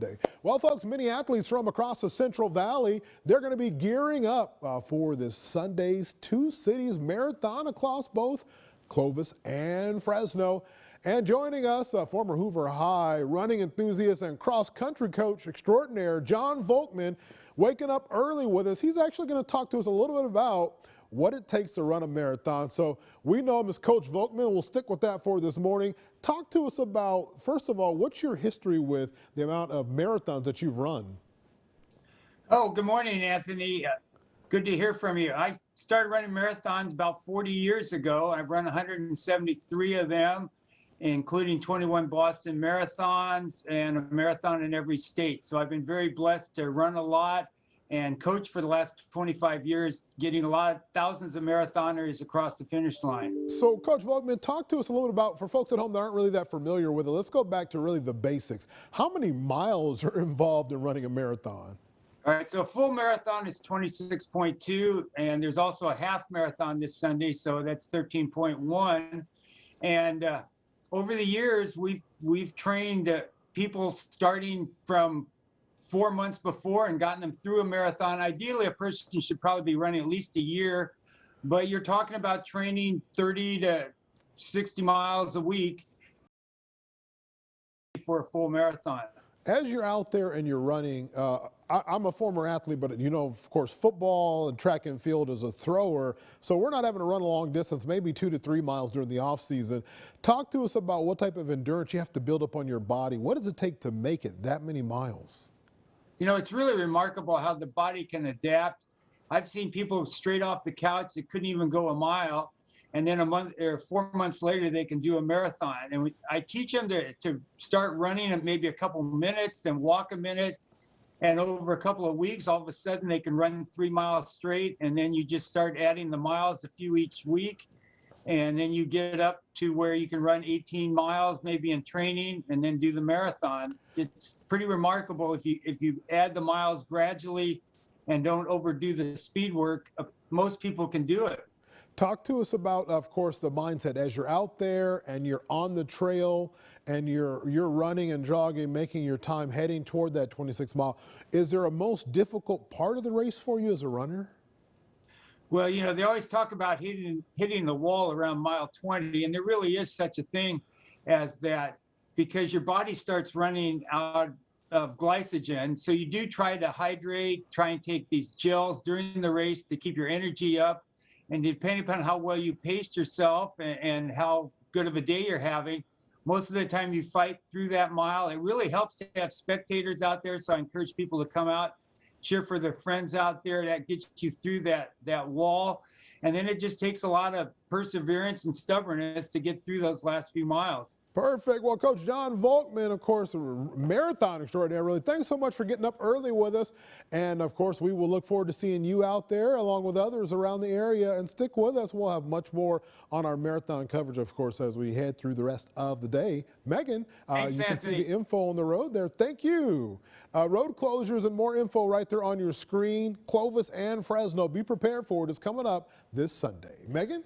Sunday. Well, folks, many athletes from across the Central Valley, they're going to be gearing up for this Sunday's Two Cities Marathon across both Clovis and Fresno. And joining us, former Hoover High running enthusiast and cross-country coach extraordinaire, John Volkman, waking up early with us. He's actually going to talk to us a little bit about what it takes to run a marathon. So we know him as Coach Volkman. We'll stick with that for this morning. Talk to us about, first of all, what's your history with the amount of marathons that you've run? Oh, good morning, Anthony. Good to hear from you. I started running marathons about 40 years ago. I've run 173 of them, including 21 Boston marathons and a marathon in every state. So I've been very blessed to run a lot and coach for the last 25 years, getting thousands of marathoners across the finish line. So Coach Volkman, talk to us a little bit about, for folks at home that aren't really that familiar with it, let's go back to really the basics. How many miles are involved in running a marathon? All right, so a full marathon is 26.2, and there's also a half marathon this Sunday, so that's 13.1. And over the years, we've trained people starting from 4 months before and gotten them through a marathon. Ideally, a person should probably be running at least a year, but you're talking about training 30 to 60 miles a week for a full marathon. As you're out there and you're running, I'm a former athlete, but you know, of course, football and track and field as a thrower, so we're not having to run a long distance, maybe 2 to 3 miles during the off season. Talk to us about what type of endurance you have to build up on your body. What does it take to make it that many miles? You know, it's really remarkable how the body can adapt. I've seen people straight off the couch that couldn't even go a mile, and then a month or 4 months later, they can do a marathon. And I teach them to start running at maybe a couple minutes, then walk a minute, and over a couple of weeks, all of a sudden they can run 3 miles straight, and then you just start adding the miles, a few each week, and then you get up to where you can run 18 miles maybe in training and then do the marathon. It's pretty remarkable if you add the miles gradually and don't overdo the speed work. Most people can do it. Talk to us about, of course, the mindset as you're out there and you're on the trail and you're running and jogging, making your time heading toward that 26 mile. Is there a most difficult part of the race for you as a runner? Well, you know, they always talk about hitting the wall around mile 20, and there really is such a thing as that because your body starts running out of glycogen. So you do try to hydrate, try and take these gels during the race to keep your energy up. And depending upon how well you paced yourself and how good of a day you're having, most of the time you fight through that mile. It really helps to have spectators out there. So I encourage people to come out, cheer for their friends out there. That gets you through that wall. And then it just takes a lot of perseverance and stubbornness to get through those last few miles. Perfect. Well, Coach John Volkman, of course, marathon extraordinaire, really. Thanks so much for getting up early with us. And, of course, we will look forward to seeing you out there along with others around the area. And stick with us. We'll have much more on our marathon coverage, of course, as we head through the rest of the day. Megan, Thanks, you Anthony. can see the info on the road there. Thank you. Road closures and more info right there on your screen. Clovis and Fresno. Be prepared for it. It's coming up this Sunday. Megan?